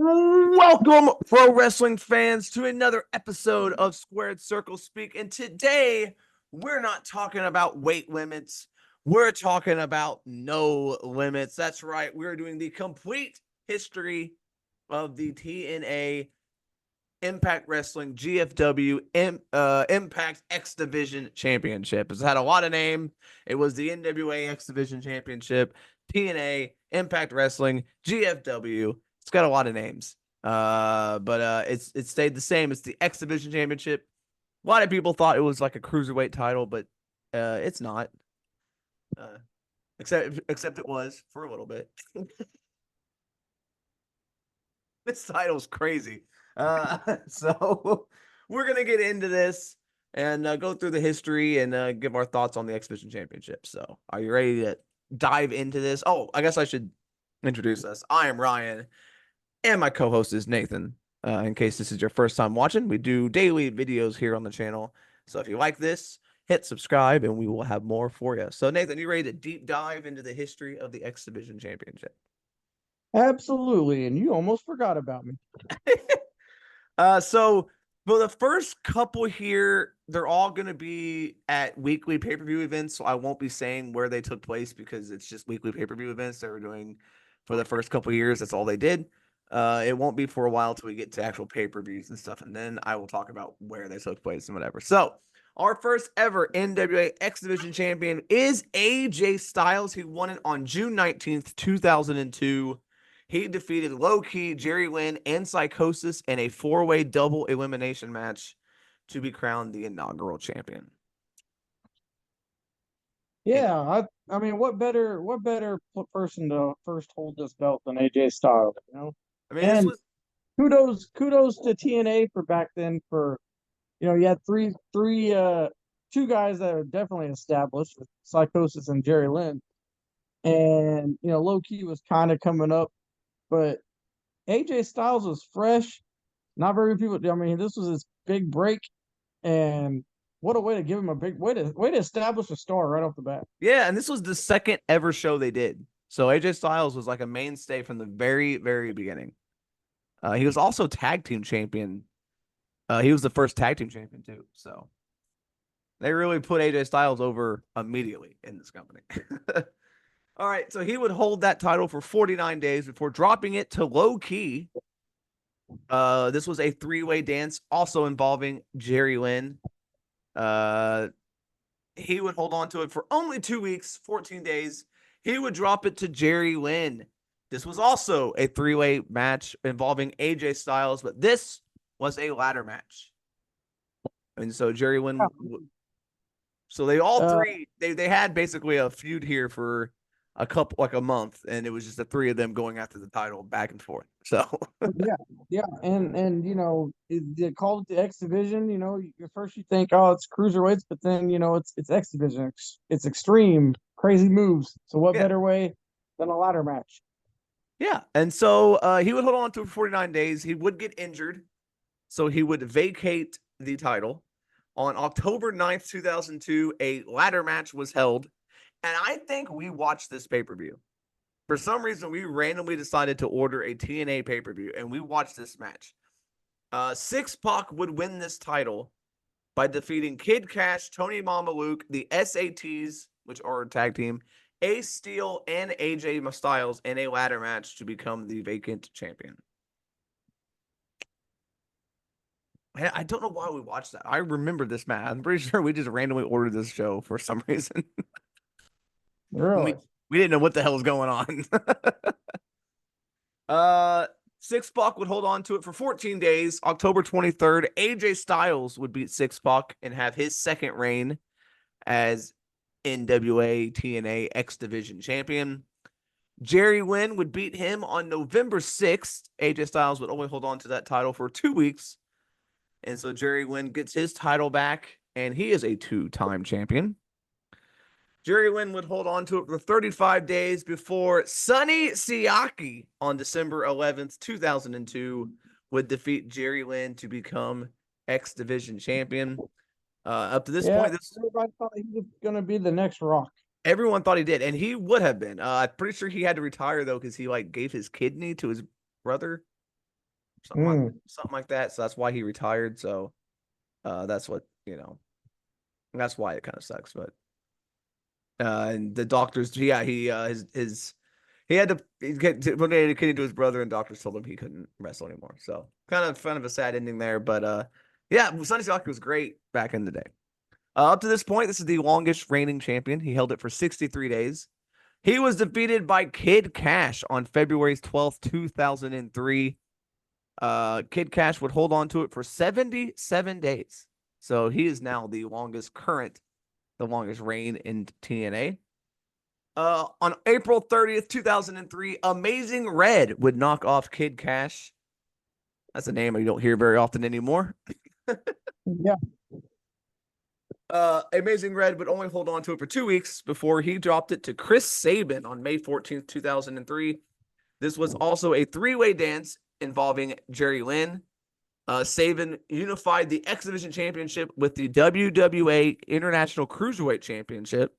Welcome, pro wrestling fans, to another episode of Squared Circle Speak. And today, we're not talking about weight limits. We're talking about no limits. That's right. We're doing the complete history of the TNA Impact Wrestling GFW Impact X Division Championship. It's had a lot of name. It was the NWA X Division Championship, TNA Impact Wrestling GFW. It's got a lot of names. But it's stayed the same. It's the X Division Championship. A lot of people thought it was like a cruiserweight title, but it's not. Except it was for a little bit. This title's crazy. So we're gonna get into this and go through the history and give our thoughts on the X Division Championship. So, are you ready to dive into this? Oh, I guess I should introduce us. I am Ryan, and my co-host is Nathan. In case this is your first time watching, we do daily videos here on the channel. So if you like this, hit subscribe, and we will have more for you. So, Nathan, you ready to deep dive into the history of the X Division Championship? Absolutely, and you almost forgot about me. So for the first couple here, they're all going to be at weekly pay-per-view events. So I won't be saying where they took place because it's just weekly pay-per-view events they were doing for the first couple years. That's all they did. It won't be for a while till we get to actual pay-per-views and stuff, and then I will talk about where they took place and whatever. So our first ever NWA X Division champion is AJ Styles. He won it on June 19th, 2002. He defeated Low Key, Jerry Lynn, and Psychosis in a four-way double elimination match to be crowned the inaugural champion. Yeah, I mean, what better person to first hold this belt than AJ Styles, you know? I mean, this And was kudos to TNA for back then for you had two guys that are definitely established with Psychosis and Jerry Lynn, and Low Key was kind of coming up, but AJ Styles was fresh. Not very many people. I mean, this was his big break, and what a way to give him a big way to establish a star right off the bat. yeah, and this was the second ever show they did. So AJ Styles was like a mainstay from the very, very beginning. He was also tag team champion. He was the first tag team champion too. So they really put AJ Styles over immediately in this company. All right, so he would hold that title for 49 days before dropping it to Low Key. This was a three-way dance, also involving Jerry Lynn. He would hold on to it for only 2 weeks, 14 days. He would drop it to Jerry Lynn. This was also a three-way match involving AJ Styles, but this was a ladder match. And so Jerry Lynn, so they all three, they had basically a feud here for a couple, like a month, and it was just the three of them going after the title back and forth. So yeah, and they called it the X Division. At first you think, oh, it's cruiserweights, but then it's X Division. It's extreme, crazy moves. So what yeah, better way than a ladder match? yeah. And so he would hold on to it for 49 days. He would get injured, so he would vacate the title. On October 9th, 2002, a ladder match was held. And I think we watched this pay-per-view. For some reason, we randomly decided to order a TNA pay-per-view, and we watched this match. Six Pac would win this title by defeating Kid Cash, Tony Mama Luke, the SATs, which are a tag team, Ace Steel, and AJ Styles in a ladder match to become the vacant champion. I don't know why we watched that. I remember this match. I'm pretty sure we just randomly ordered this show for some reason. Really? we didn't know what the hell was going on. Six Pac would hold on to it for 14 days. October 23rd, AJ Styles would beat Six Pac and have his second reign as NWA TNA X Division champion. Jerry Lynn would beat him on November 6th. AJ Styles would only hold on to that title for 2 weeks. And so Jerry Lynn gets his title back, and he is a two-time champion. Jerry Lynn would hold on to it for 35 days before Sonny Siaki on December 11th, 2002 would defeat Jerry Lynn to become X Division champion. Up to this point, everybody thought he was going to be the next Rock. Everyone thought he did, and he would have been. I'm pretty sure he had to retire, though, because he gave his kidney to his brother. something like that. So that's why he retired. So that's what, that's why it kind of sucks. But and the doctors, yeah, he had to donate a kidney to his brother, and doctors told him he couldn't wrestle anymore. So kind of a sad ending there. But yeah, Sonny Siaki was great back in the day. Up to this point, this is the longest reigning champion. He held it for 63 days. He was defeated by Kid Cash on February 12th, 2003. Kid Cash would hold on to it for 77 days. So he is now the longest reign in TNA. On April 30th, 2003, Amazing Red would knock off Kid Cash. That's a name you don't hear very often anymore. Yeah. Amazing Red would only hold on to it for 2 weeks before he dropped it to Chris Sabin on May 14th, 2003. This was also a three-way dance involving Jerry Lynn. Sabin unified the X Division Championship with the WWA International Cruiserweight Championship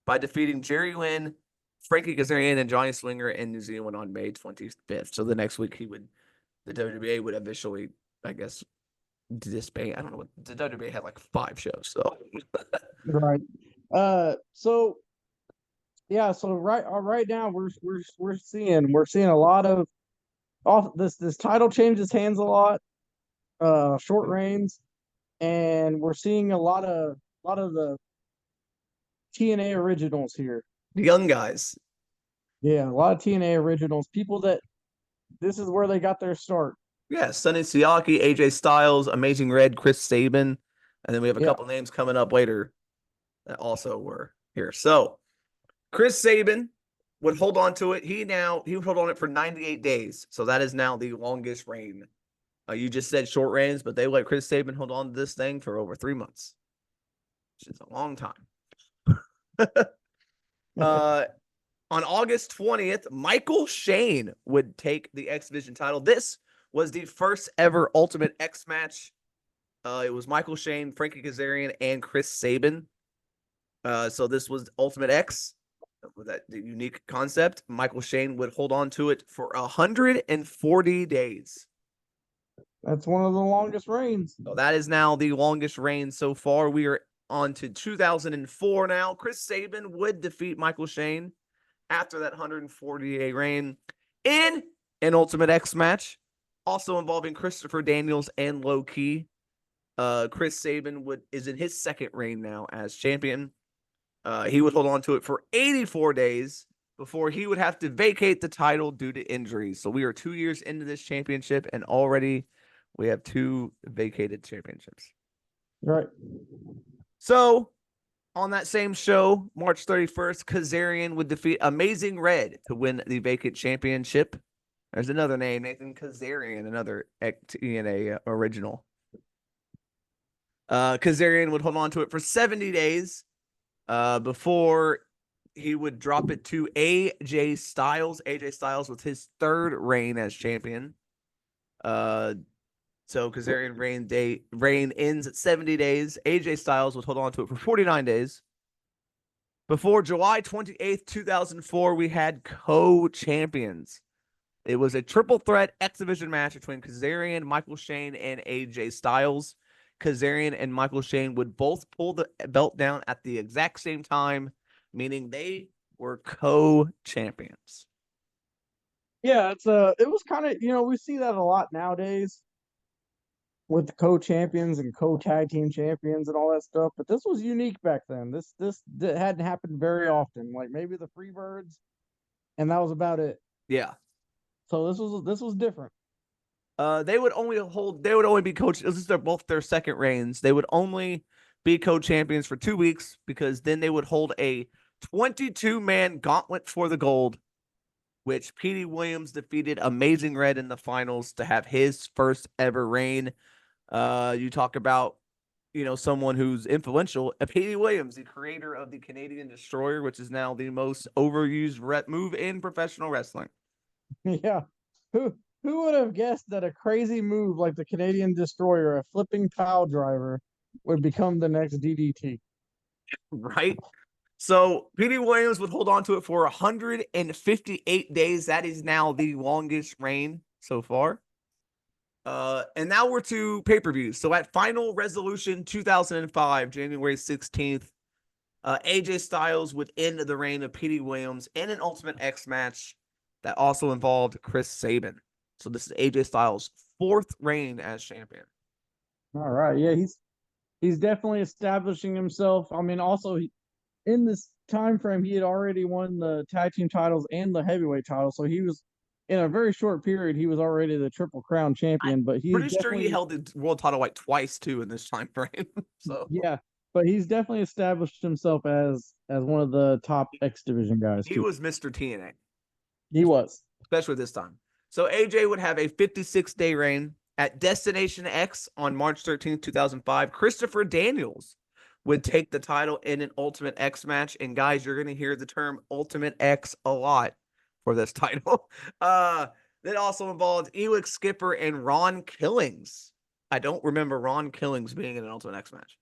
by defeating Jerry Lynn, Frankie Kazarian, and Johnny Swinger in New Zealand on May 25th. So the next week the WWA would officially, I guess, disband. I don't know what the WWA had like 5 shows. So Right. So yeah. So right now we're seeing a lot of this title changes hands a lot. Short reigns, and we're seeing a lot of the TNA originals here. the young guys. Yeah, a lot of TNA originals, people that this is where they got their start. Yeah, Sonny Siaki, AJ Styles, Amazing Red, Chris Sabin, and then we have a Yeah. couple names coming up later that also were here. So Chris Sabin would hold on to it. He would hold on it for 98 days. So that is now the longest reign. You just said short reigns, but they let Chris Sabin hold on to this thing for over 3 months, which is a long time. On August 20th, Michael Shane would take the X Division title. This was the first ever Ultimate X match. It was Michael Shane, Frankie Kazarian, and Chris Sabin. So this was Ultimate X with the unique concept. Michael Shane would hold on to it for 140 days. That's one of the longest reigns. So that is now the longest reign so far. We are on to 2004 now. Chris Sabin would defeat Michael Shane after that 140-day reign in an Ultimate X match, also involving Christopher Daniels and Low Key. Chris Sabin is in his second reign now as champion. He would hold on to it for 84 days before he would have to vacate the title due to injuries. So we are 2 years into this championship, and already we have 2 vacated championships. Right. So on that same show, March 31st, Kazarian would defeat Amazing Red to win the vacant championship. There's another name, Nathan Kazarian, another TNA original. Kazarian would hold on to it for 70 days before he would drop it to AJ Styles. AJ Styles with his third reign as champion. So Kazarian reign ends at 70 days. AJ Styles would hold on to it for 49 days. Before July 28th, 2004, we had co-champions. It was a triple threat X Division match between Kazarian, Michael Shane, and AJ Styles. Kazarian and Michael Shane would both pull the belt down at the exact same time, meaning they were co-champions. Yeah, it was kind of, we see that a lot nowadays with the co-champions and co-tag team champions and all that stuff, but this was unique back then. This hadn't happened very often. Like maybe the Freebirds, and that was about it. Yeah. So this was different. They would only be coach. This is both their second reigns. They would only be co-champions for 2 weeks because then they would hold a 22-man gauntlet for the gold, which Petey Williams defeated Amazing Red in the finals to have his first ever reign. You talk about, someone who's influential. Petey Williams, the creator of the Canadian Destroyer, which is now the most overused move in professional wrestling. Yeah. Who would have guessed that a crazy move like the Canadian Destroyer, a flipping pile driver, would become the next DDT? Right? So Petey Williams would hold on to it for 158 days. That is now the longest reign so far. And now we're to pay-per-views. So at Final Resolution 2005, January 16th, AJ Styles would end the reign of Petey Williams in an Ultimate X match that also involved Chris Sabin. So this is AJ Styles' 4th reign as champion. All right, yeah, he's definitely establishing himself. I mean, also in this time frame, he had already won the tag team titles and the heavyweight title, so he was in a very short period. He was already the Triple Crown champion, but he's Pretty sure he definitely held the world title like twice too in this time frame. So yeah, but he's definitely established himself as one of the top X Division guys he too. was Mr. TNA, He was. especially this time. So AJ would have a 56-day reign at Destination X on March 13th, 2005. Christopher Daniels would take the title in an Ultimate X match. And guys, you're going to hear the term Ultimate X a lot for this title. That also involved Elix Skipper and Ron Killings. I don't remember Ron Killings being in an Ultimate X match.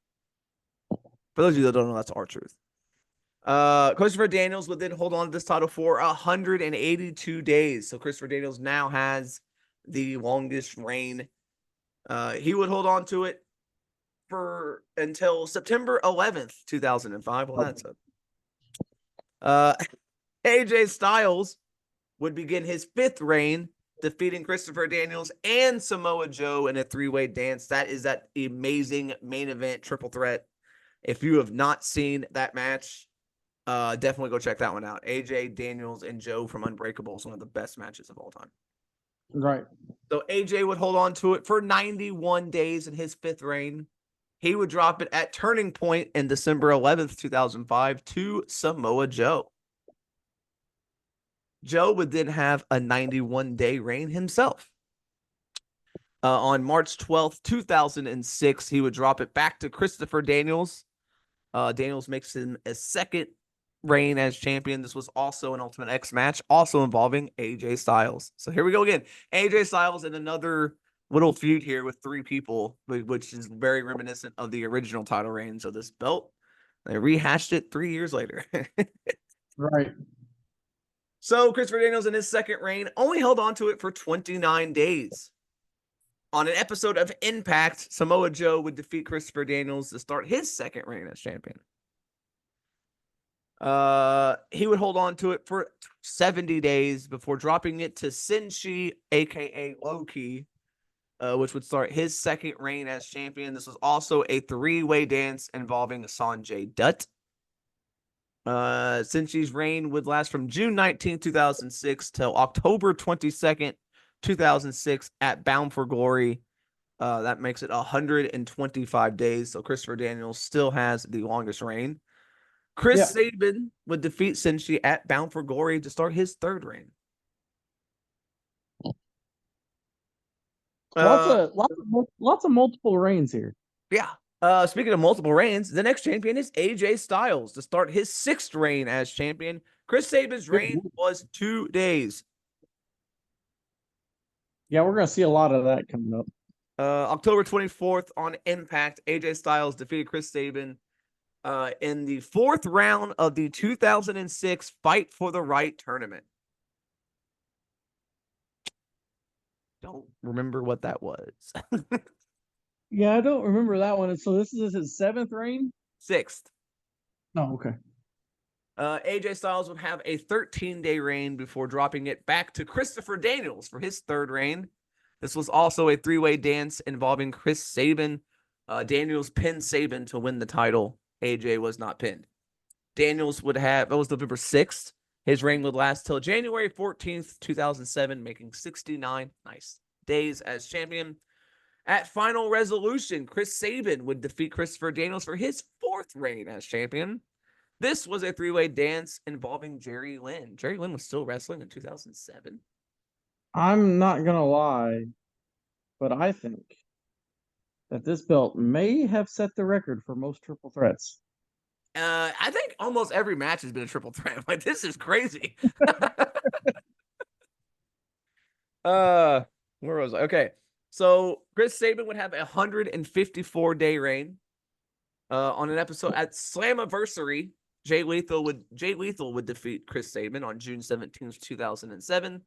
For those of you that don't know, that's R-Truth. Christopher Daniels would then hold on to this title for 182 days. So Christopher Daniels now has the longest reign. He would hold on to it for until September 11th, 2005. Well, that's it. AJ Styles would begin his 5th reign, defeating Christopher Daniels and Samoa Joe in a 3-way dance. That is that amazing main event triple threat. If you have not seen that match, definitely go check that one out. AJ, Daniels, and Joe from Unbreakable is one of the best matches of all time. Right. So AJ would hold on to it for 91 days in his 5th reign. He would drop it at Turning Point in December 11th, 2005 to Samoa Joe. Joe would then have a 91-day reign himself. On March 12th, 2006, he would drop it back to Christopher Daniels. Daniels makes him a 2nd reign as champion. This was also an Ultimate X match, also involving AJ Styles. So here we go again. AJ Styles in another little feud here with 3 people, which is very reminiscent of the original title reigns of this belt. They rehashed it 3 years later. Right. So Christopher Daniels in his 2nd reign only held on to it for 29 days. On an episode of Impact, Samoa Joe would defeat Christopher Daniels to start his 2nd reign as champion. He would hold on to it for 70 days before dropping it to Senshi, aka Loki, which would start his 2nd reign as champion. This was also a 3-way dance involving Sanjay Dutt. Senshi's reign would last from June 19th, 2006 till October 22nd, 2006 at Bound for Glory. That makes it 125 days. So Christopher Daniels still has the longest reign. Chris Sabin would defeat Senshi at Bound for Glory to start his 3rd reign. Lots of multiple reigns here. Yeah. Speaking of multiple reigns, the next champion is AJ Styles to start his 6th reign as champion. Chris Sabin's reign was 2 days. Yeah, we're gonna see a lot of that coming up. October 24th on Impact, AJ Styles defeated Chris Sabin in the 4th round of the 2006 Fight for the Right tournament. Don't remember what that was. Yeah, I don't remember that one. So this is his 7th reign? 6th. Oh, okay. AJ Styles would have a 13-day reign before dropping it back to Christopher Daniels for his 3rd reign. This was also a 3-way dance involving Chris Sabin. Daniels pinned Sabin to win the title. AJ was not pinned. Daniels would have, that was November 6th. His reign would last till January 14th, 2007, making 69 days as champion. At Final Resolution, Chris Sabin would defeat Christopher Daniels for his 4th reign as champion. This was a 3-way dance involving Jerry Lynn. Jerry Lynn was still wrestling in 2007. I'm not gonna lie, but I think that this belt may have set the record for most triple threats. I think almost every match has been a triple threat. Like, this is crazy. Where was I? Okay. So Chris Sabin would have a 154-day reign. On an episode at Slammiversary, Jay Lethal would defeat Chris Sabin on June 17th, 2007.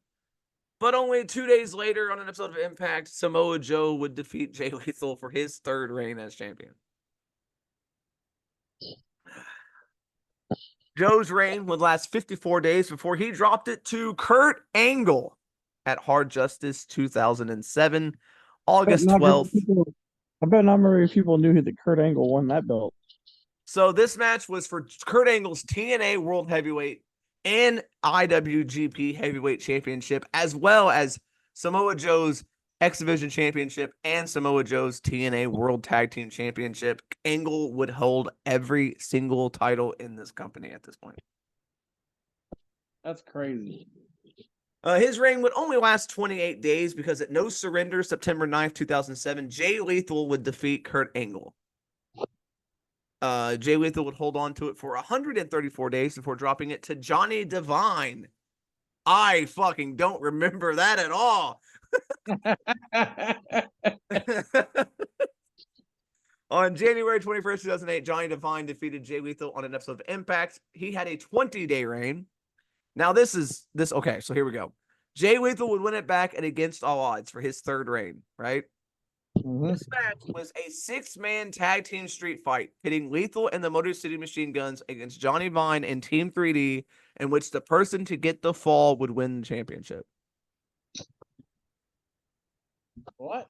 But only 2 days later, on an episode of Impact, Samoa Joe would defeat Jay Lethal for his third reign as champion. Joe's reign would last 54 days before he dropped it to Kurt Angle at Hard Justice 2007, August 12th. I bet not many people knew that Kurt Angle won that belt. So this match was for Kurt Angle's TNA World Heavyweight and IWGP Heavyweight Championship, as well as Samoa Joe's X Division Championship and Samoa Joe's TNA World Tag Team Championship. Angle would hold every single title in this company at this point. That's crazy. His reign would only last 28 days because at No Surrender, September 9th, 2007, Jay Lethal would defeat Kurt Angle. Jay Lethal would hold on to it for 134 days before dropping it to Johnny Devine. I fucking don't remember that at all. On January 21st, 2008, Johnny Devine defeated Jay Lethal on an episode of Impact. He had a 20-day reign. Now okay, so here we go. Jay Lethal would win it back at Against All Odds for his third reign, right? Mm-hmm. This match was a 6-man tag team street fight pitting Lethal and the Motor City Machine Guns against Johnny Vine and Team 3D, in which the person to get the fall would win the championship. What?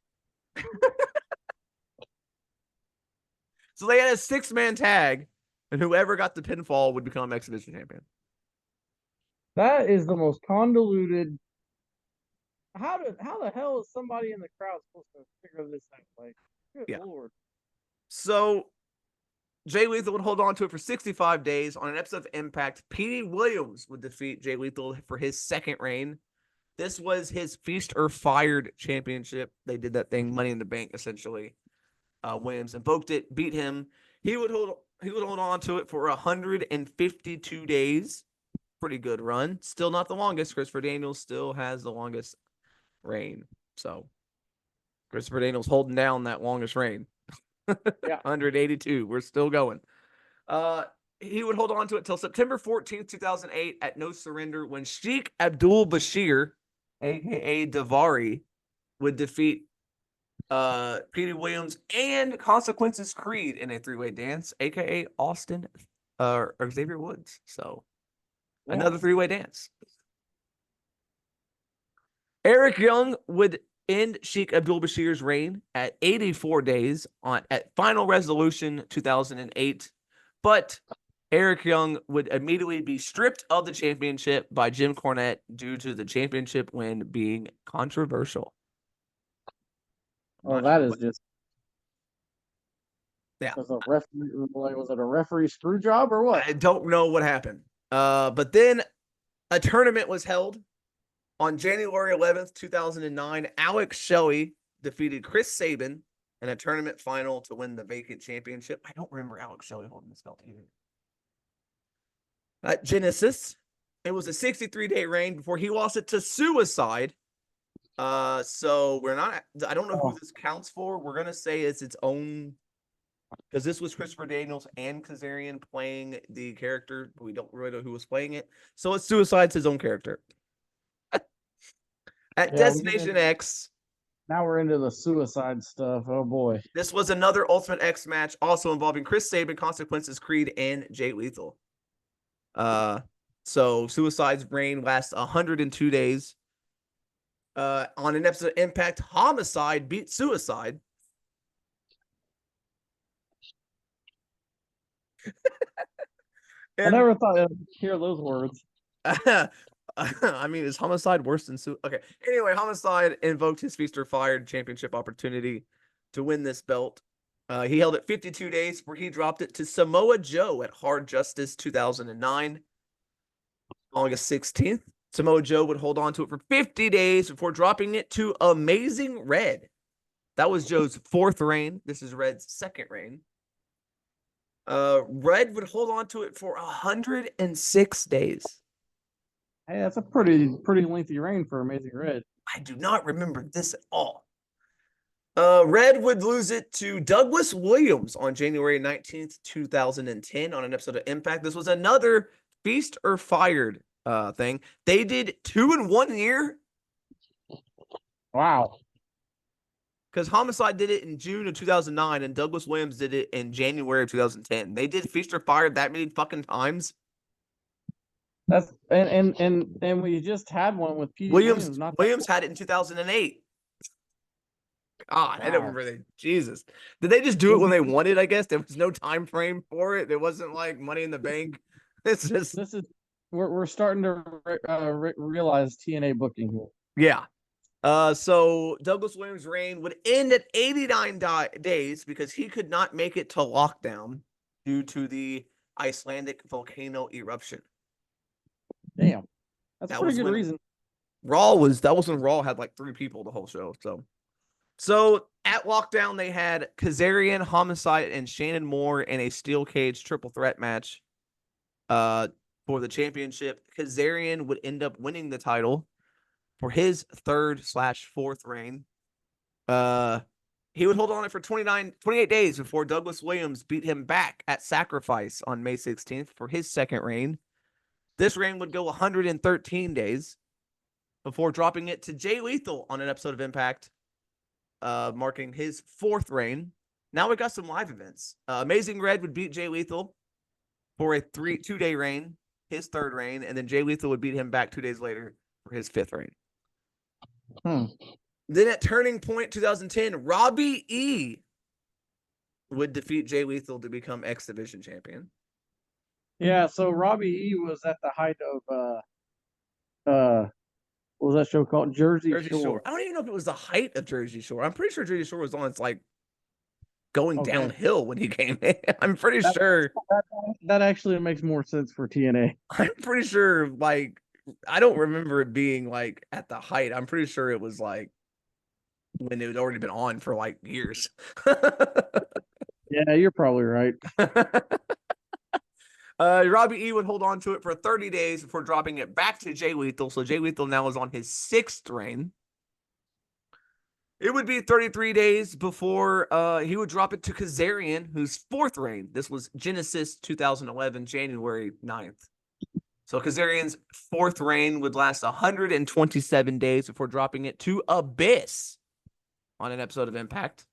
So they had a 6-man tag, and whoever got the pinfall would become X Division champion. That is the most convoluted. How the hell is somebody in the crowd supposed to figure this out? Like, good Lord. So Jay Lethal would hold on to it for 65 days. On an episode of Impact, Petey Williams would defeat Jay Lethal for his second reign. This was his Feast or Fired championship. They did that thing, Money in the Bank, essentially. Williams invoked it, beat him. He would hold on to it for 152 days. Pretty good run. Still not the longest. Christopher Daniels still has the longest reign. So Christopher Daniels holding down that longest reign. Yeah. 182. We're still going. He would hold on to it till September 14th, 2008 at No Surrender, when Sheikh Abdul Bashir, aka Davari, would defeat Petey Williams and Consequences Creed in a 3-way dance, aka Austin or Xavier Woods. So another 3-way dance. Eric Young would end Sheikh Abdul Bashir's reign at 84 days at Final Resolution 2008, but Eric Young would immediately be stripped of the championship by Jim Cornette due to the championship win being controversial. Oh, that is just. Yeah. Was it a referee screw job or what? I don't know what happened. But then a tournament was held on January 11th, 2009. Alex Shelley defeated Chris Sabin in a tournament final to win the vacant championship. I don't remember Alex Shelley holding this belt either. At Genesis, it was a 63-day reign before he lost it to Suicide. So I don't know who this counts for. We're going to say it's its own, because this was Christopher Daniels and Kazarian playing the character, but we don't really know who was playing it. So it's Suicide's his own character. At Destination X. Now we're into the Suicide stuff. Oh boy. This was another Ultimate X match, also involving Chris Sabin, Consequences Creed, and Jay Lethal. So Suicide's reign lasts 102 days. On an episode of Impact, Homicide beat Suicide. I never thought I'd hear those words. I mean, is Homicide worse than Suicide? Okay. Anyway, Homicide invoked his Feast or Fired championship opportunity to win this belt. He held it 52 days where he dropped it to Samoa Joe at Hard Justice 2009. August 16th, Samoa Joe would hold on to it for 50 days before dropping it to Amazing Red. That was Joe's fourth reign. This is Red's second reign. Red would hold on to it for 106 days. Hey, that's a pretty lengthy reign for Amazing Red. I do not remember this at all. Red would lose it to Douglas Williams on January 19th, 2010 on an episode of Impact. This was another Feast or Fired thing. They did 2 in 1 year. Wow. Because Homicide did it in June of 2009 and Douglas Williams did it in January of 2010. They did Feast or Fire that many fucking times. That's and we just had one with Pete Williams. Not that Williams had it in 2008. God, I don't wow. remember that. Jesus. Did they just do it when they wanted, I guess? There was no time frame for it. It wasn't like Money in the Bank. It's just This is we're starting to realize TNA booking here. yeah. So Douglas Williams' reign would end at 89 days because he could not make it to lockdown due to the Icelandic volcano eruption. Damn, that's a That pretty was good when reason. that was when Raw had like 3 people the whole show. So at lockdown they had Kazarian, Homicide, and Shannon Moore in a steel cage triple threat match for the championship. Kazarian would end up winning the title for his 3rd/4th reign. He would hold on it for 28 days before Douglas Williams beat him back at Sacrifice on May 16th for his 2nd reign. This reign would go 113 days before dropping it to Jay Lethal on an episode of Impact, marking his 4th reign. Now we got some live events. Amazing Red would beat Jay Lethal for a 2-day reign, his 3rd reign, and then Jay Lethal would beat him back 2 days later for his 5th reign. Then at Turning Point 2010, Robbie E would defeat Jay Lethal to become X Division champion. Yeah, so Robbie E was at the height of what was that show called? Jersey Shore. I don't even know if it was the height of Jersey Shore. I'm pretty sure Jersey Shore was on its like going downhill when he came in. I'm pretty sure that actually makes more sense for TNA. I'm pretty sure like I don't remember it being like at the height. I'm pretty sure it was like when it had already been on for like years. Yeah, you're probably right. Robbie E would hold on to it for 30 days before dropping it back to Jay Lethal. So Jay Lethal now is on his 6th reign. It would be 33 days before he would drop it to Kazarian, whose 4th reign. This was Genesis 2011, January 9th. So Kazarian's 4th reign would last 127 days before dropping it to Abyss on an episode of Impact.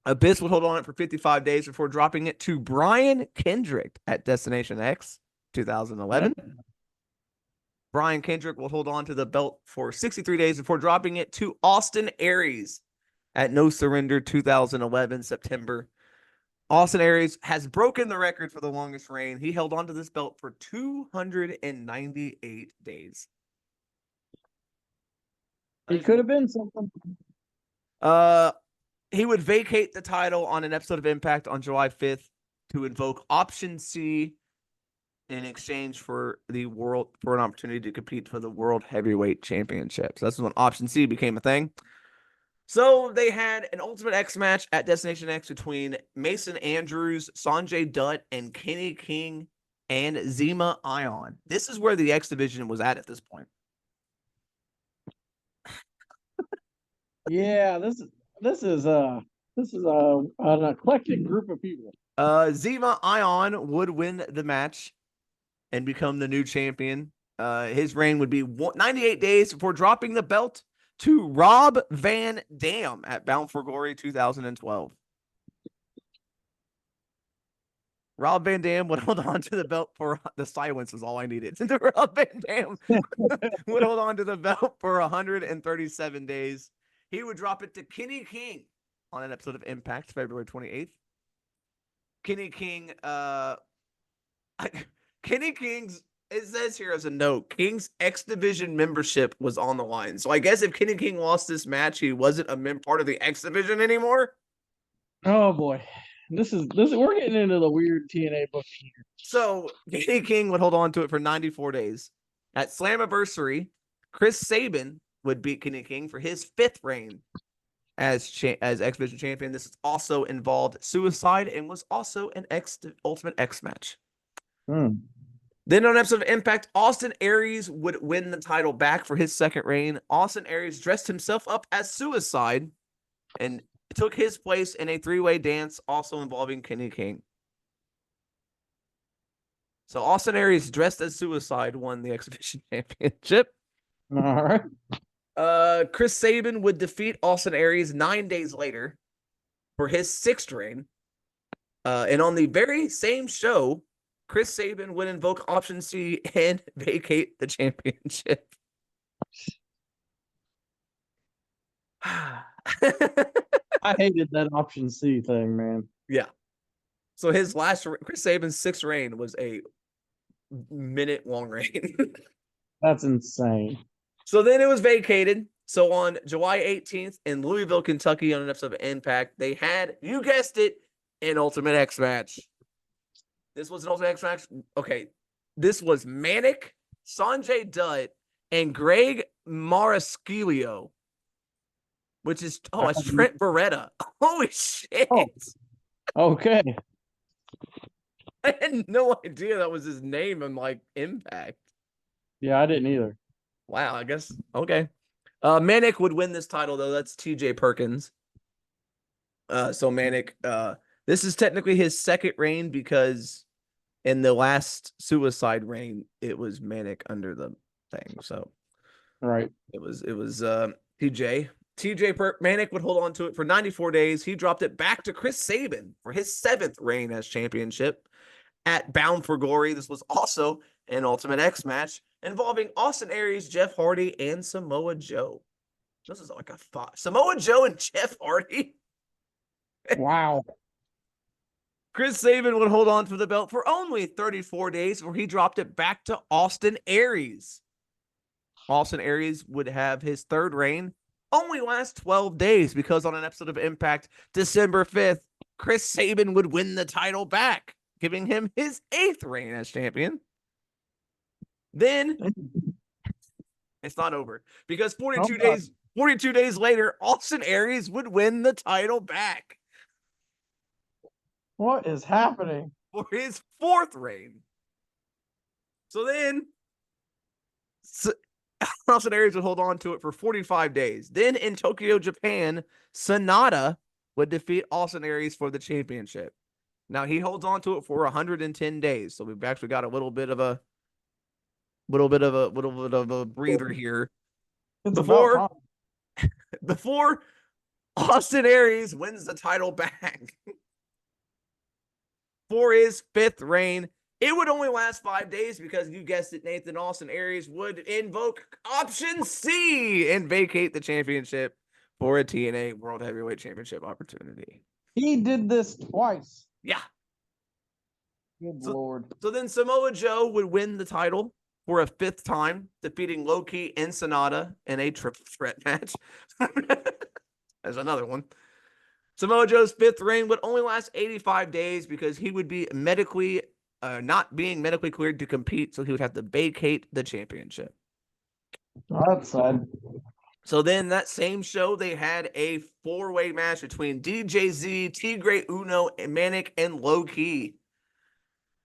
Abyss would hold on it for 55 days before dropping it to Brian Kendrick at Destination X 2011. Brian Kendrick will hold on to the belt for 63 days before dropping it to Austin Aries at No Surrender 2011, September. Austin Aries has broken the record for the longest reign. He held on to this belt for 298 days. He could have been something. He would vacate the title on an episode of Impact on July 5th to invoke Option C in exchange for an opportunity to compete for the World Heavyweight Championship. So this is when Option C became a thing. So they had an Ultimate X match at Destination X between Mason Andrews, Sanjay Dutt, and Kenny King and Zema Ion. This is where the X Division was at this point. Yeah, this is an eclectic group of people. Zema Ion would win the match and become the new champion. His reign would be 98 days before dropping the belt to Rob Van Dam at Bound for Glory 2012. Rob Van Dam would hold on to the belt for the silence was all I needed. Rob Van Dam would hold on to the belt for 137 days. He would drop it to Kenny King on an episode of Impact, February 28th. Kenny King, Kenny King's, it says here as a note, King's X Division membership was on the line. So I guess if Kenny King lost this match, he wasn't a part of the X Division anymore. Oh boy. This is we're getting into the weird TNA book here. So Kenny King would hold on to it for 94 days. At Slammiversary, Chris Sabin would beat Kenny King for his 5th reign as X Division champion. This also involved Suicide and was also an Ultimate X match. Then on an episode of Impact, Austin Aries would win the title back for his 2nd reign. Austin Aries dressed himself up as Suicide and took his place in a 3-way dance, also involving Kenny King. So Austin Aries dressed as Suicide won the X Division Championship. All right. Chris Sabin would defeat Austin Aries 9 days later for his 6th reign. And on the very same show, Chris Sabin would invoke Option C and vacate the championship. I hated that Option C thing, man. Yeah. So his Chris Sabin's 6th reign was a minute-long reign. That's insane. So then it was vacated. So on July 18th in Louisville, Kentucky, on an episode of Impact, they had, you guessed it, an Ultimate X match. This was an Ultimate X match. Okay. This was Manic, Sanjay Dutt, and Greg Maraschilio, which is, it's Trent Beretta. Holy shit. Oh. Okay. I had no idea that was his name in like Impact. Yeah, I didn't either. Wow, I guess. Okay. Manic would win this title, though. That's TJ Perkins. So Manic, this is technically his 2nd reign because in the last Suicide reign, it was Manic under the thing. So right. It was TJ. Manic would hold on to it for 94 days. He dropped it back to Chris Sabin for his 7th reign as championship at Bound for Glory. This was also an Ultimate X match involving Austin Aries, Jeff Hardy, and Samoa Joe. This is like a 5. Samoa Joe and Jeff Hardy. Wow. Chris Sabin would hold on to the belt for only 34 days where he dropped it back to Austin Aries. Austin Aries would have his 3rd reign only last 12 days because on an episode of Impact, December 5th, Chris Sabin would win the title back, giving him his 8th reign as champion. Then it's not over because 42 days later, Austin Aries would win the title back. What is happening? For his 4th reign. So then Austin Aries would hold on to it for 45 days. Then in Tokyo, Japan, Sonata would defeat Austin Aries for the championship. Now he holds on to it for 110 days. So we've actually got a little bit of a breather here. It's Before Austin Aries wins the title back for his 5th reign. It would only last 5 days because you guessed it, Nathan. Austin Aries would invoke Option C and vacate the championship for a TNA World Heavyweight Championship opportunity. He did this twice. Yeah. Good Lord. So then Samoa Joe would win the title for a 5th time, defeating Low-Ki and Sonata in a triple threat match. There's another one. Samoa Joe's 5th reign would only last 85 days because he would be not being medically cleared to compete, so he would have to vacate the championship. That's sad. So then that same show, they had a 4-way match between DJZ, Tigre Uno, and Manic, and Low-Ki,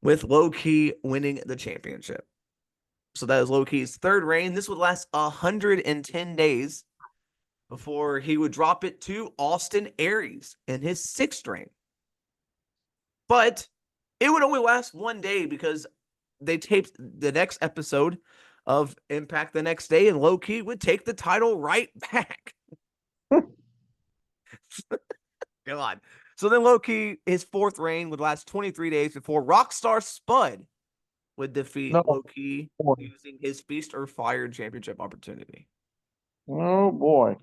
with Low-Ki winning the championship. So that is Low-Ki's 3rd reign. This would last 110 days before he would drop it to Austin Aries in his 6th reign. But it would only last 1 day because they taped the next episode of Impact the next day, and Low-Ki would take the title right back. God. So then Low-Ki, his 4th reign would last 23 days before Rockstar Spud would defeat Low-Ki using his Feast or Fire championship opportunity. Oh, boy.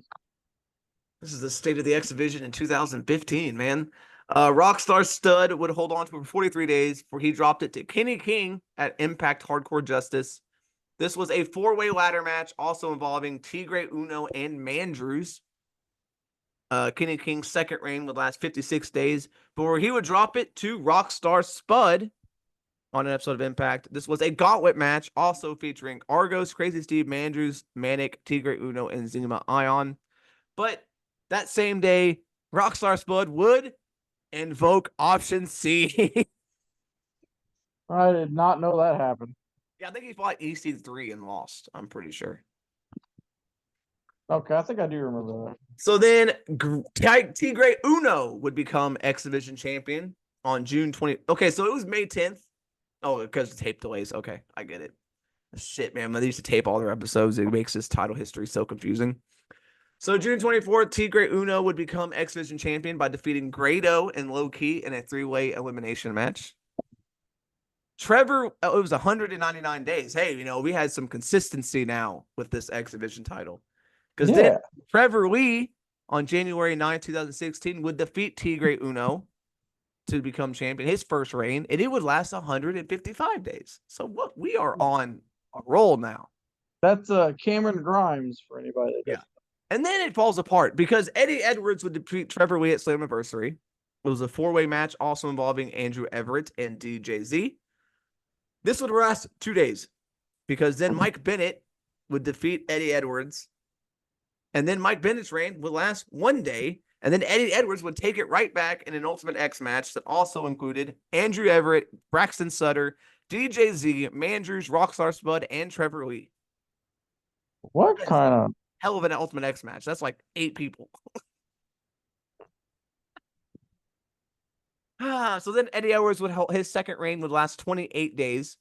This is the state of the X Division in 2015, man. Rockstar Stud would hold on to it for 43 days before he dropped it to Kenny King at Impact Hardcore Justice. This was a 4-way ladder match, also involving Tigre Uno and Mandrews. Kenny King's 2nd reign would last 56 days before he would drop it to Rockstar Spud on an episode of Impact. This was a gauntlet match, also featuring Argos, Crazy Steve, Mandrews, Manic, Tigre Uno, and Zuma Ion. But that same day, Rockstar Spud would invoke Option C. I did not know that happened. Yeah, I think he fought EC3 and lost, I'm pretty sure. Okay, I think I do remember that. So then Tigre Uno would become X Division champion on June 20. Okay, so it was May 10th. Oh, because of tape delays. Okay, I get it. Shit, man. They used to tape all their episodes. It makes this title history so confusing. So June 24th, Tigre Uno would become X Division champion by defeating Grado and Low Key in a 3-way elimination match. Trevor, it was 199 days. Hey, we had some consistency now with this X Division title. Because then Trevor Lee on January 9th, 2016 would defeat Tigre Uno to become champion, his first reign, and it would last 155 days. So what, we are on a roll now. That's Cameron Grimes for anybody that doesn't. And then it falls apart because Eddie Edwards would defeat Trevor Lee at Slammiversary. It was a 4-way match also involving Andrew Everett and DJZ. This would last 2 days because then Mike Bennett would defeat Eddie Edwards. And then Mike Bennett's reign would last 1 day. And then Eddie Edwards would take it right back in an Ultimate X match that also included Andrew Everett, Braxton Sutter, DJZ, Mandrews, Rockstar Spud, and Trevor Lee. What kind of hell of an Ultimate X match? That's like 8 people. So then Eddie Edwards his second reign would last 28 days.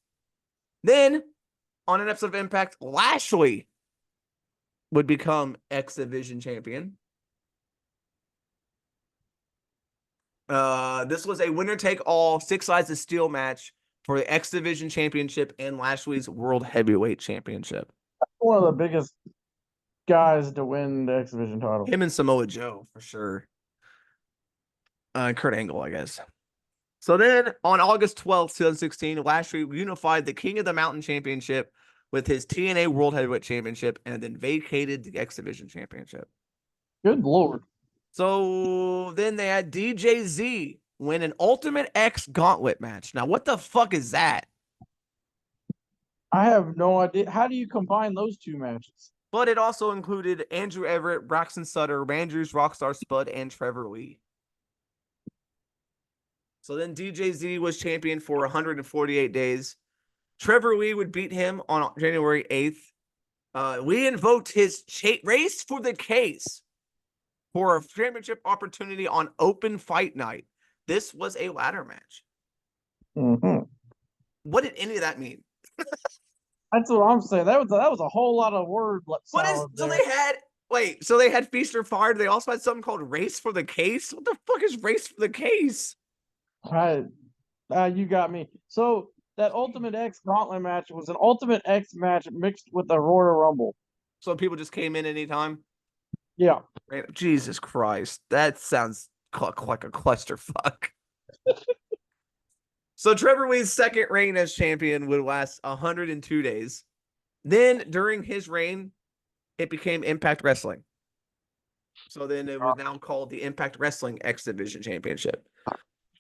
Then on an episode of Impact, Lashley would become X Division champion. This was a winner-take-all 6 sides of steel match for the X Division Championship and Lashley's World Heavyweight Championship. One of the biggest guys to win the X Division title. Him and Samoa Joe, for sure. Kurt Angle, I guess. So then, on August 12th, 2016, Lashley unified the King of the Mountain Championship with his TNA World Heavyweight Championship and then vacated the X Division Championship. Good Lord. So then they had DJZ win an Ultimate X Gauntlet match. Now, what the fuck is that? I have no idea. How do you combine those two matches? But it also included Andrew Everett, Braxton Sutter, Mandrews, Rockstar Spud, and Trevor Lee. So then DJZ was champion for 148 days. Trevor Lee would beat him on January 8th. Lee invoked his race for the case for a championship opportunity on Open Fight Night. This was a ladder match. Mm-hmm. What did any of that mean? That's what I'm saying. That was a whole lot of word. So they had Feast or Fire. They also had something called Race for the Case. What the fuck is Race for the Case? Right. You got me. So that Ultimate X Gauntlet match was an Ultimate X match mixed with a Royal Rumble. So people just came in anytime? Yeah. Jesus Christ. That sounds like a clusterfuck. So Trevor Lee's second reign as champion would last 102 days. Then during his reign, it became Impact Wrestling. So then it was now called the Impact Wrestling X Division Championship.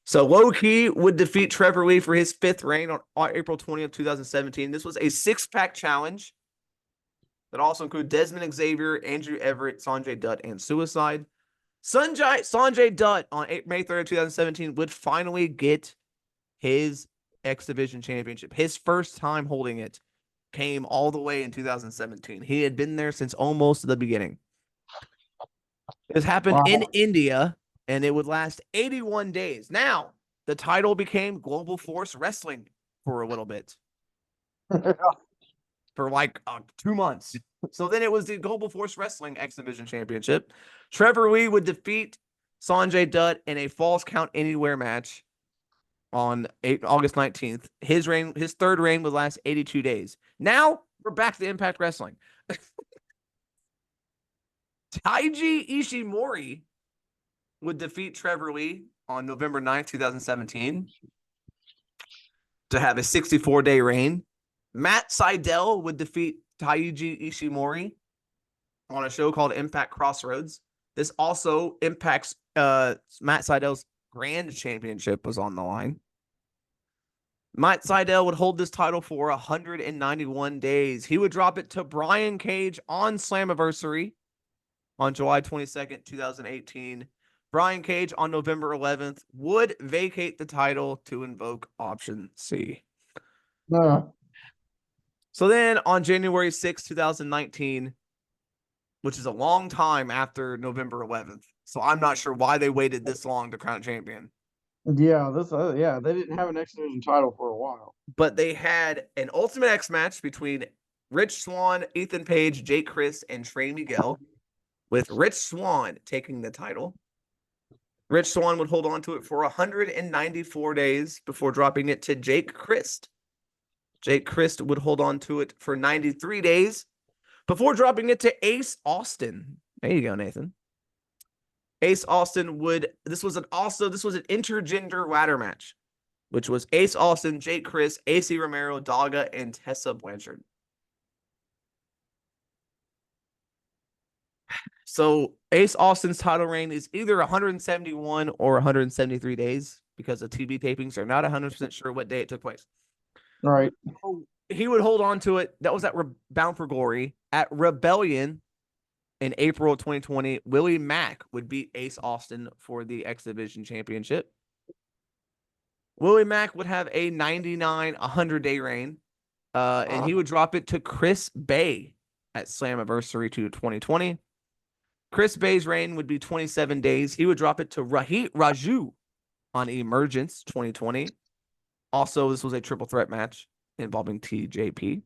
So Low Key would defeat Trevor Lee for his 5th reign on April 20th, 2017. This was a 6-pack challenge that also included Desmond Xavier, Andrew Everett, Sanjay Dutt, and Suicide. Sanjay Dutt on May 3rd, 2017 would finally get his X Division Championship. His first time holding it came all the way in 2017. He had been there since almost the beginning. This happened in India, and it would last 81 days. Now, the title became Global Force Wrestling for a little bit. For like 2 months. So then it was the Global Force Wrestling X Division Championship. Trevor Lee would defeat Sanjay Dutt in a Falls Count Anywhere match on August 19th. His 3rd reign would last 82 days. Now we're back to Impact Wrestling. Taiji Ishimori would defeat Trevor Lee on November 9th, 2017 to have a 64-day reign. Matt Sydal would defeat Taiji Ishimori on a show called Impact Crossroads. This also impacts Matt Sydal's Grand Championship was on the line. Matt Sydal would hold this title for 191 days. He would drop it to Brian Cage on Slammiversary on July 22nd, 2018. Brian Cage on November 11th would vacate the title to invoke Option C. So then on January 6th, 2019, which is a long time after November 11th. So I'm not sure why they waited this long to crown champion. Yeah, yeah, they didn't have an X Division title for a while. But they had an Ultimate X match between Rich Swann, Ethan Page, Jake Crist, and Trey Miguel, with Rich Swann taking the title. Rich Swann would hold on to it for 194 days before dropping it to Jake Crist. Jake Crist would hold on to it for 93 days before dropping it to Ace Austin. There you go, Nathan. Ace Austin would this was an intergender ladder match, which was Ace Austin, Jake Crist, AC Romero, Daga, and Tessa Blanchard. So Ace Austin's title reign is either 171 or 173 days because the TV tapings are not 100% sure what day it took place. Right. He would hold on to it. That was at Bound for Glory. At Rebellion in April of 2020, Willie Mack would beat Ace Austin for the X Division Championship. Willie Mack would have a 99, 100-day reign, and he would drop it to Chris Bay at Slammiversary to 2020. Chris Bay's reign would be 27 days. He would drop it to Rahit Raju on Emergence 2020. Also, this was a triple threat match involving TJP.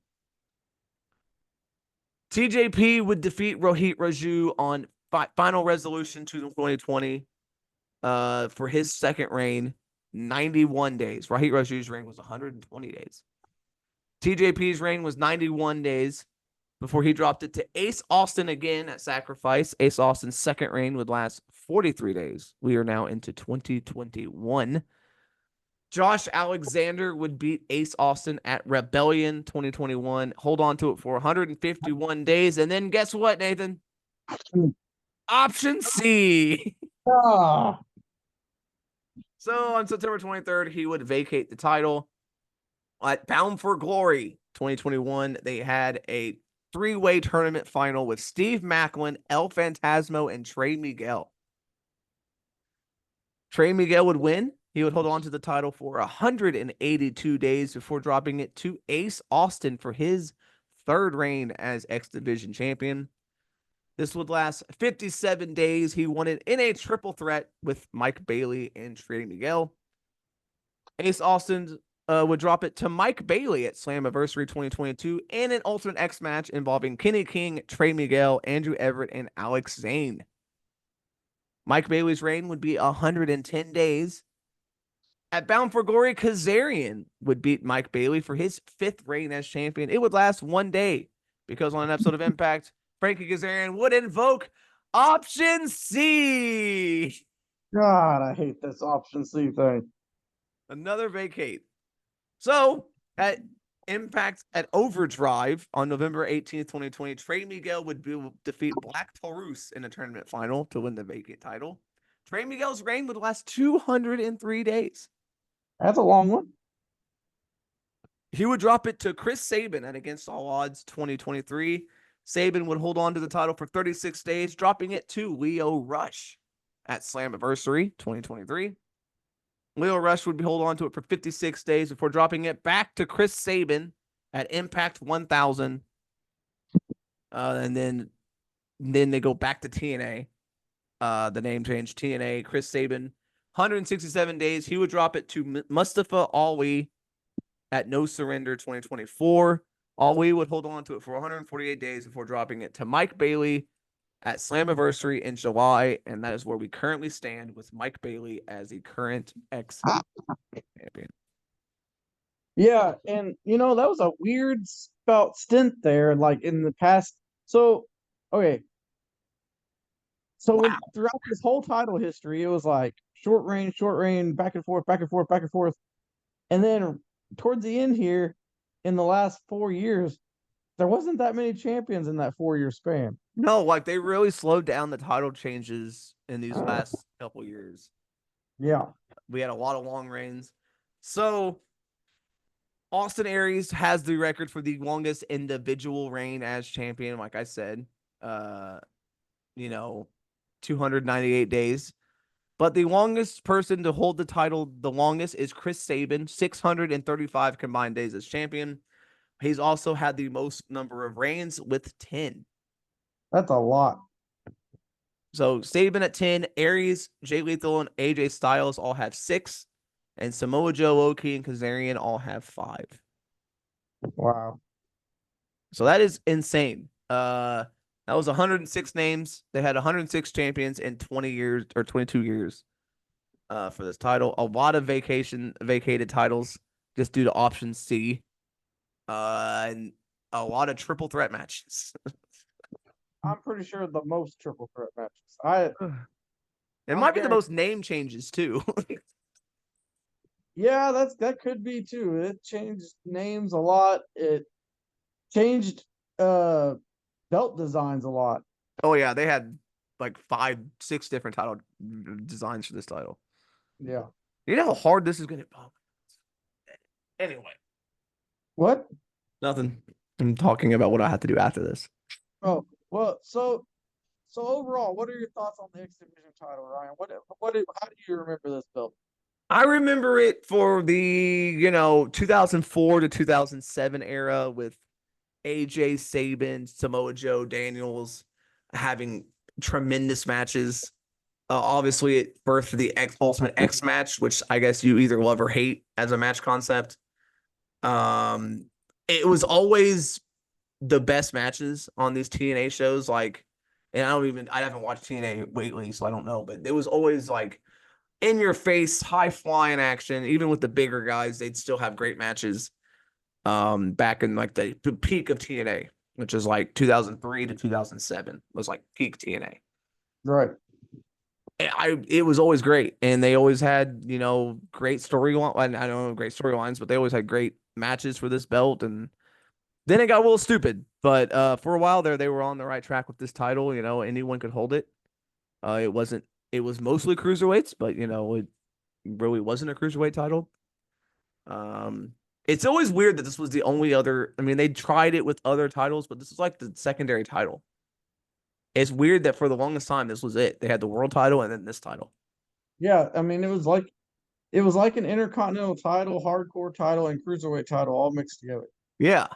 TJP would defeat Rohit Raju on Final Resolution to 2020 for his second reign, 91 days. Rohit Raju's reign was 120 days. TJP's reign was 91 days before he dropped it to Ace Austin again at Sacrifice. Ace Austin's second reign would last 43 days. We are now into 2021. Josh Alexander would beat Ace Austin at Rebellion 2021. Hold on to it for 151 days. And then guess what, Nathan? Option C. Ah. So on September 23rd, he would vacate the title. At Bound for Glory 2021, they had a three-way tournament final with Steve Macklin, El Phantasmo, and Trey Miguel. Trey Miguel would win. He would hold on to the title for 182 days before dropping it to Ace Austin for his third reign as X Division champion. This would last 57 days. He won it in a triple threat with Mike Bailey and Trey Miguel. Ace Austin would drop it to Mike Bailey at Slammiversary 2022 in an Ultimate X match involving Kenny King, Trey Miguel, Andrew Everett, and Alex Zane. Mike Bailey's reign would be 110 days. At Bound for Glory, Kazarian would beat Mike Bailey for his fifth reign as champion. It would last 1 day because on an episode of Impact, Frankie Kazarian would invoke Option C. God, I hate this Option C thing. Another vacate. So at Impact at Overdrive on November 18th, 2020, Trey Miguel would defeat Black Taurus in a tournament final to win the vacate title. Trey Miguel's reign would last 203 days. That's a long one. He would drop it to Chris Sabin at Against All Odds 2023. Sabin would hold on to the title for 36 days, dropping it to Leo Rush at Slammiversary 2023. Leo Rush would hold on to it for 56 days before dropping it back to Chris Sabin at Impact 1000. And then they go back to TNA. The name change, TNA, Chris Sabin. 167 days. He would drop it to Mustafa Ali at No Surrender 2024. Ali would hold on to it for 148 days before dropping it to Mike Bailey at Slammiversary in July, and that is where we currently stand with Mike Bailey as the current X champion. Yeah, and that was a weird stint there, like in the past. So, okay. So throughout this whole title history, it was like short reign, back and forth, back and forth, back and forth. And then towards the end here, in the last 4 years, there wasn't that many champions in that 4-year span. No, like they really slowed down the title changes in these last couple years. Yeah. We had a lot of long reigns. So Austin Aries has the record for the longest individual reign as champion, like I said. 298 days. But the longest person to hold the title the longest is Chris Sabin, 635 combined days as champion. He's also had the most number of reigns with 10. That's a lot. So Sabin at 10, Aries, Jay Lethal, and AJ Styles all have 6. and Samoa Joe, Loki, and Kazarian all have 5. Wow. So that is insane. That was 106 names. They had 106 champions in 20 years or 22 years for this title. A lot of vacated titles just due to option C. And a lot of triple threat matches. I'm pretty sure the most triple threat matches. It I'm might be the guaranteed. most name changes too. Yeah, that could be too. It changed names a lot. It changed belt designs a lot. Oh yeah, they had like 5, 6 different title designs for this title. Yeah. You know how hard this is gonna be. Anyway, What? nothing. I'm talking about what I have to do after this. Oh, well, so overall, what are your thoughts on the X Division title, Ryan? How do you remember this belt? I remember it for the 2004 to 2007 era with AJ, Sabin, Samoa Joe, Daniels having tremendous matches. Obviously, it birthed the Ultimate X match, which I guess you either love or hate as a match concept. It was always the best matches on these TNA shows. Like, and I haven't watched TNA lately, so I don't know, but it was always like in your face, high flying action. Even with the bigger guys, they'd still have great matches. Back in like the peak of TNA, which is like 2003 to 2007 was like peak TNA. Right. It was always great, and they always had great storyline. I don't know great storylines, but they always had great matches for this belt. And then it got a little stupid, but for a while there, they were on the right track with this title. Anyone could hold it. It wasn't. It was mostly cruiserweights, but it really wasn't a cruiserweight title. It's always weird that this was the only other. I mean, they tried it with other titles, but this is like the secondary title. It's weird that for the longest time this was it. They had the world title and then this title. Yeah, I mean, it was like an intercontinental title, hardcore title, and cruiserweight title all mixed together. Yeah.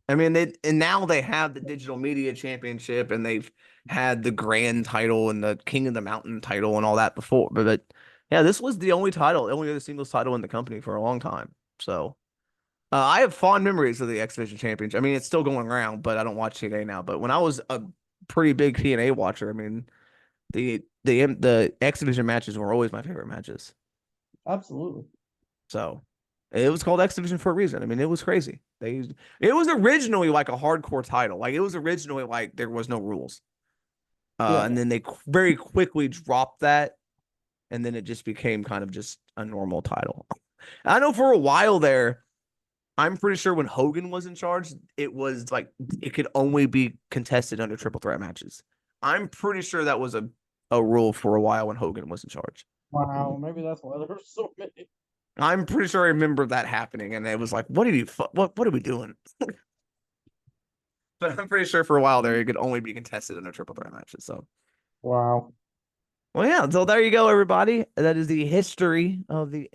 I mean, now they have the digital media championship, and they've had the grand title and the King of the Mountain title and all that before. But yeah, this was the only title, the only other singles title in the company for a long time. So I have fond memories of the X Division Championship. I mean, it's still going around, but I don't watch TNA now. But when I was a pretty big TNA watcher, I mean, the X Division matches were always my favorite matches. Absolutely. So it was called X Division for a reason. I mean, it was crazy. It was originally like a hardcore title. Like it was originally like there was no rules. Yeah. And then they very quickly dropped that, and then it just became kind of just a normal title. I know for a while there, I'm pretty sure when Hogan was in charge, it was like it could only be contested under triple threat matches. I'm pretty sure that was a rule for a while when Hogan was in charge. Wow, maybe that's why there's so many. I'm pretty sure I remember that happening, and it was like, what are we doing? But I'm pretty sure for a while there, it could only be contested under triple threat matches. So, Wow. well, yeah. So there you go, everybody. That is the history of the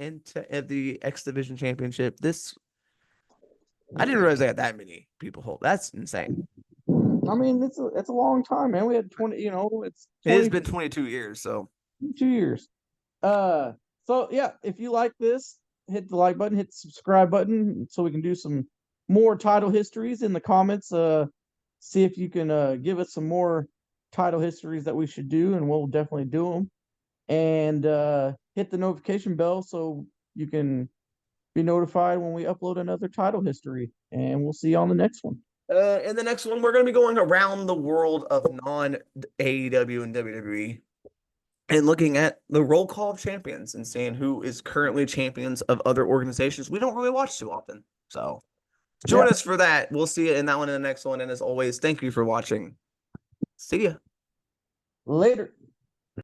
X Division Championship. I didn't realize they had that many people hold. That's insane. I mean, it's a long time, man. We had 20, it's It has 20, been 22 years, so 2 years. So yeah, if you like this, hit the like button, hit the subscribe button so we can do some more title histories in the comments. See if you can give us some more title histories that we should do, and we'll definitely do them. And hit the notification bell so you can be notified when we upload another title history. And we'll see you on the next one. in the next one, we're going to be going around the world of non-AEW and WWE and looking at the roll call of champions and seeing who is currently champions of other organizations we don't really watch too often. So join us for that. We'll see you in that one and the next one. And as always, thank you for watching. See ya. Later.